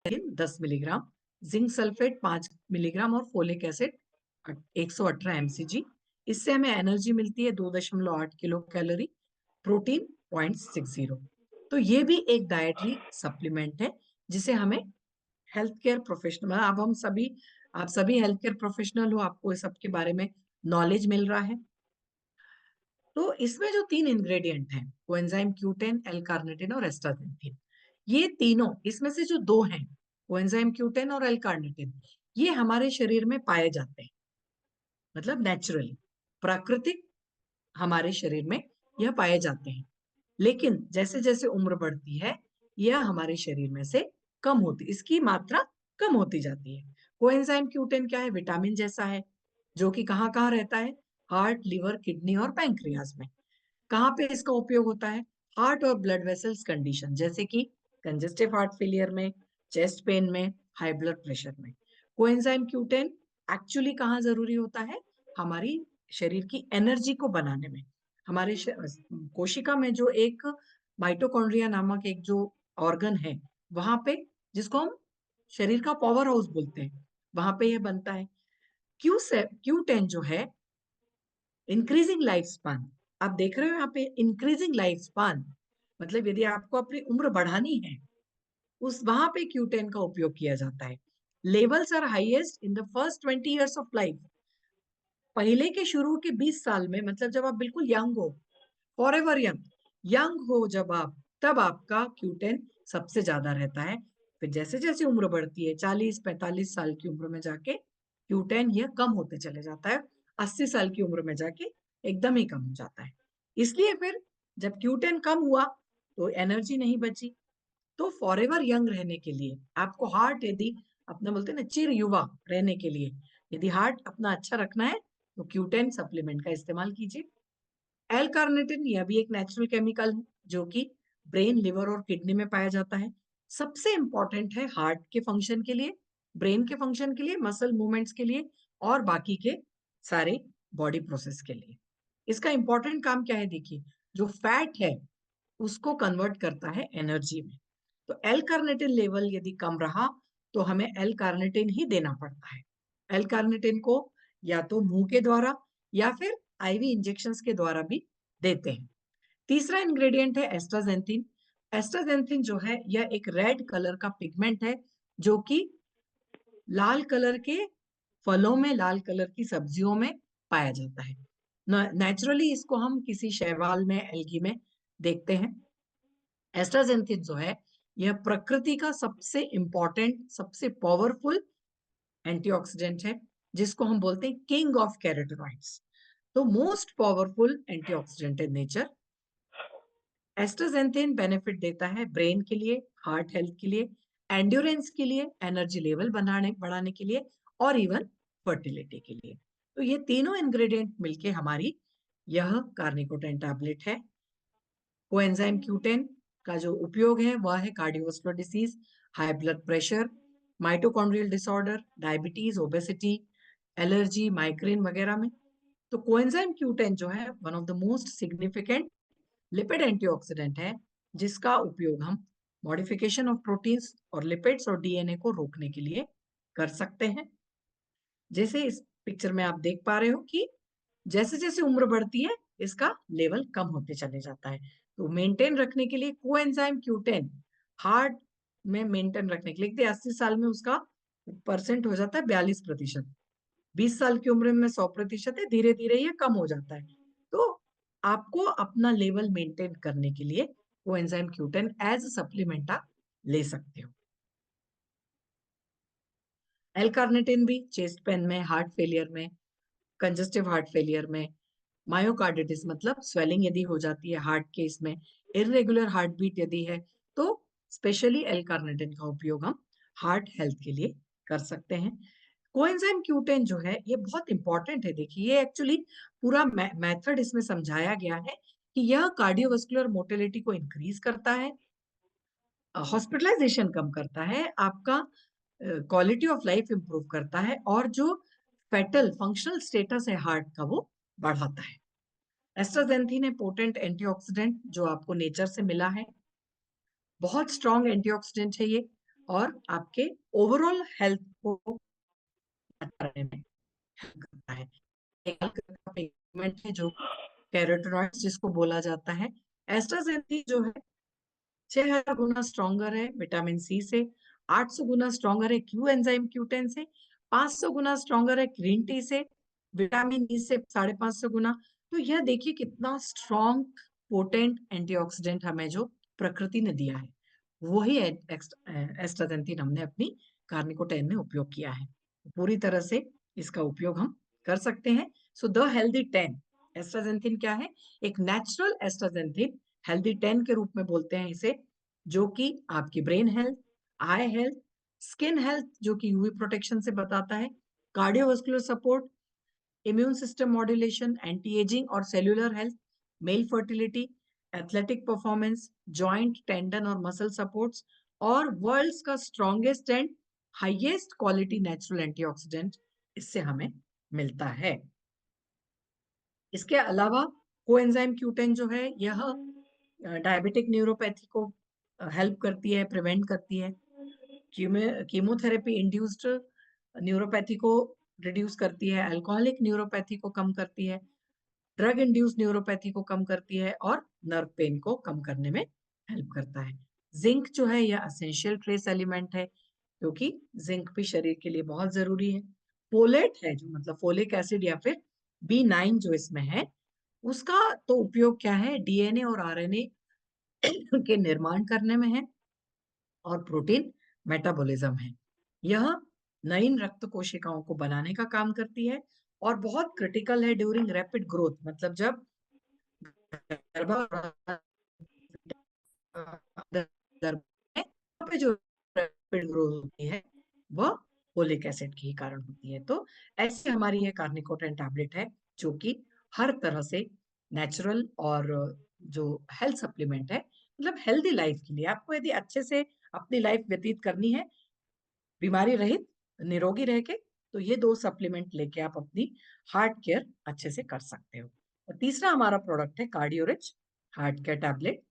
10 milligram, zinc sulphate 5 milligram और folic acid 118 mcg। इससे हमें एनर्जी मिलती है 2.8 किलो कैलोरी, प्रोटीन 0.60। तो ये भी एक डाइटरी सप्लीमेंट है जिसे हमें हेल्थ केयर प्रोफेशनल, अब हम सभी, आप सभी हेल्थ केयर प्रोफेशनल हो, आपको इस सब के बारे में नॉलेज मिल रहा है। तो इसमें जो 3 इंग्रेडिएंट हैं, कोएंजाइम Q10, एल कार्निटिन और एस्टाजेंथिन, ये तीनों, इसमें से जो दो हैं, कोएंजाइम Q10 और एल कार्निटिन, ये हमारे शरीर में पाए जाते हैं, मतलब नेचुरली, प्राकृतिक हमारे शरीर में यह पाए जाते हैं। लेकिन जैसे जैसे उम्र बढ़ती है, यह हमारे शरीर में से कम होती, इसकी मात्रा कम होती जाती है। कोएंजाइम Q10 क्या है? विटामिन जैसा है, जो कि कहाँ कहाँ रहता है? हार्ट, लिवर, किडनी और पैंक्रियाज में। कहाँ पे इसका उपयोग होता है? हार्ट और ब्लड वेसल्स कंडीशन, जैसे कि कंजेस्टिव हार्ट फेलियर में, चेस्ट पेन में, हाई ब्लड प्रेशर में। कोएंजाइम Q10 एक्चुअली कहाँ जरूरी होता है? हमारी शरीर की एनर्जी को बनाने में। हमारे कोशिका में जो एक माइटोकॉन्ड्रिया नामक एक जो ऑर्गन है, वहां पे, जिसको हम शरीर का पावर हाउस बोलते हैं, वहां पे यह बनता है। Q10 जो है, इंक्रीजिंग लाइफ स्पान, आप देख रहे हो यहाँ पे इंक्रीजिंग लाइफ स्पान, मतलब यदि आपको अपनी उम्र बढ़ानी है, उस वहां पे Q10 का उपयोग किया जाता है। Levels are highest in the first 20 years of life, पहले के शुरू के 20 साल में, मतलब जब आप बिल्कुल यंग हो, फॉर एवर यंग, यंग हो जब आप, तब आपका Q10 सबसे ज्यादा रहता है। फिर जैसे जैसे उम्र बढ़ती है, 40-45 साल की उम्र में जाके Q10 यह कम होते चले जाता है, 80 साल की उम्र में जाके एकदम ही कम हो जाता है। इसलिए फिर जब Q10 कम हुआ तो एनर्जी नहीं बची। तो फॉर एवर यंग रहने के लिए आपको हार्ट, यदि अपना बोलते हैं ना चिर युवा रहने के लिए, यदि हार्ट अपना अच्छा रखना है, तो Q10 सप्लीमेंट का इस्तेमाल कीजिए। एल कार्निटिन, यह भी एक नेचुरल केमिकल है जो कि ब्रेन, लिवर और किडनी में पाया जाता है। सबसे इंपॉर्टेंट है हार्ट के फंक्शन के लिए, ब्रेन के फंक्शन के लिए, मसल मूवमेंट्स के लिए और बाकी के सारे बॉडी प्रोसेस के लिए। इसका इंपॉर्टेंट काम क्या है? देखिए, जो फैट है उसको कन्वर्ट करता है एनर्जी में। तो एल कार्निटिन लेवल यदि कम रहा तो हमें एल कार्निटिन ही देना पड़ता है। एल कार्निटिन को या तो मुंह के द्वारा या फिर आईवी इंजेक्शंस के द्वारा भी देते हैं। तीसरा इंग्रेडिएंट है एस्ट्राजेंथिन। एस्ट्राजेंथिन जो है, यह एक रेड कलर का पिगमेंट है, जो कि लाल कलर के फलों में, लाल कलर की सब्जियों में पाया जाता है। नेचुरली इसको हम किसी शैवाल में, एल्गी में देखते हैं। एस्ट्राजेंथिन जो है, यह प्रकृति का सबसे इंपॉर्टेंट, सबसे पावरफुल एंटीऑक्सीडेंट है, जिसको हम बोलते हैं किंग ऑफ कैरोटीनॉइड्स। तो most powerful antioxidant in nature. Astaxanthin benefit देता है ब्रेन के लिए, हार्ट हेल्थ के लिए, एंड्योरेंस के लिए, एनर्जी लेवल बढ़ाने के लिए और इवन फर्टिलिटी के लिए। तो ये तीनों इंग्रेडिएंट मिलके हमारी यह कार्निकोटेन टैबलेट है। कोएंजाइम Q10 का जो उपयोग है वह है cardiovascular disease, high blood pressure, mitochondrial disorder, diabetes, obesity, allergy, migraine वगैरह में। तो कोएंजाइम Q10 जो है one of the most significant lipid antioxidant है, जिसका उपयोग हम मॉडिफिकेशन ऑफ प्रोटीन्स और लिपिड्स और डीएनए को रोकने के लिए कर सकते हैं। जैसे इस पिक्चर में आप देख पा रहे हो कि जैसे जैसे उम्र बढ़ती है, इसका लेवल कम होते चले जाता है। तो मेंटेन रखने के लिए कोएंजाइम Q10 हार्ट में मेंटेन रखने के लिए, 80 साल में उसका परसेंट हो जाता है 42%, 20 साल की उम्र में 100% है, धीरे धीरे ये कम हो जाता है। तो आपको अपना लेवल मेंटेन करने के लिए कोएंजाइम Q10 एज सप्लीमेंट आप ले सकते हो। एल कार्निटिन भी चेस्ट पेन में, हार्ट फेलियर में, कंजेस्टिव हार्ट फेलियर में, मायोकार्डिटिस मतलब स्वेलिंग यदि हो जाती है हार्ट के, इसमें इरेगुलर हार्ट बीट यदि है, तो स्पेशली एल कार्निटिन का उपयोग हम हार्ट हेल्थ के लिए कर सकते हैं। कोएंजाइम Q10 जो है, ये बहुत इंपॉर्टेंट है। देखिए, ये एक्चुअली पूरा मेथड इसमें समझाया गया है कि यह कार्डियोवास्कुलर मोटिलिटी को इंक्रीज करता है, हॉस्पिटलाइजेशन कम करता है, आपका क्वालिटी ऑफ लाइफ इंप्रूव करता है, और जो फेटल फंक्शनल स्टेटस है हार्ट का, वो बढ़ाता है। एस्ट्राजेंथिन है पोटेंट एंटीऑक्सीडेंट जो आपको नेचर से मिला है, बहुत स्ट्रॉन्ग एंटीऑक्सीडेंट है ये, और आपके ओवरऑल हेल्थ को करने में हेल्प करता है। एक पिगमेंट है जो कैरोटीनॉइड्स जिसको बोला जाता है। एस्ट्राजेनेटिन जो है 6000 गुना स्ट्रॉन्गर है विटामिन सी से, 800 गुना स्ट्रॉन्गर है क्यू एंजाइम Q10 से, 500 गुना स्ट्रॉन्गर है ग्रीन टी से, विटामिन ई से 550 गुना। तो यह देखिए कितना स्ट्रॉन्ग पोटेंट एंटीऑक्सीडेंट हमें जो प्रकृति ने दिया है, वही एस्ट्राजेनेटिन हमने अपनी कार्निकोटेन में उपयोग किया है। पूरी तरह से इसका उपयोग हम कर सकते हैं। सो द हेल्दी 10 एस्ट्राजेनेटिन क्या है? एक नेचुरल एस्ट्राजेनेटिन हेल्दी 10 के रूप में बोलते हैं इसे, जो कि आपकी brain health, eye health, skin health जो कि यूवी प्रोटेक्शन से बताता है, cardiovascular support, immune system modulation, anti ageing और cellular health, male fertility, athletic performance, joint, tendon और मसल सपोर्ट्स, और वर्ल्ड्स का strongest and highest quality natural antioxidant इससे हमें मिलता है। इसके अलावा कोएंजाइम Q10 जो है यह डायबिटिक न्यूरोपैथी को हेल्प करती है, प्रिवेंट करती है। कीमोथेरेपी इंड्यूस्ड न्यूरोपैथी को रिड्यूस करती है, अल्कोहलिक न्यूरोपैथी को कम करती है, ड्रग इंड्यूस्ड न्यूरोपैथी को कम करती है और नर्व पेन को कम करने में हेल्प करता है। जिंक जो है यह एसेंशियल ट्रेस एलिमेंट है, क्योंकि जिंक भी शरीर के लिए बहुत जरूरी है। फोलेट है जो मतलब फोलिक एसिड या फिर B9 जो इसमें है, उसका तो उपयोग क्या है? डीएनए और आरएनए के निर्माण करने में है, और प्रोटीन मेटाबॉलिज्म है। यह नई रक्त कोशिकाओं को बनाने का काम करती है और बहुत क्रिटिकल है ड्यूरिंग रैपिड ग्रोथ, मतलब जब गर्भावस्था गर्भ में पे जो रैपिड ग्रोथ होती है वह फोलिक एसिड के ही कारण होती है। तो ऐसे हमारी ये कार्निकोटेन टैबलेट है जो कि हर तरह से नेचुरल और जो हेल्थ सप्लीमेंट है, मतलब हेल्दी लाइफ के लिए आपको यदि अच्छे से अपनी लाइफ व्यतीत करनी है बीमारी रहित निरोगी रह के, तो ये 2 सप्लीमेंट लेके आप अपनी हार्ट केयर अच्छे से कर सकते हो। और तीसरा हमारा प्रोडक्ट है cardio rich heart care tablet,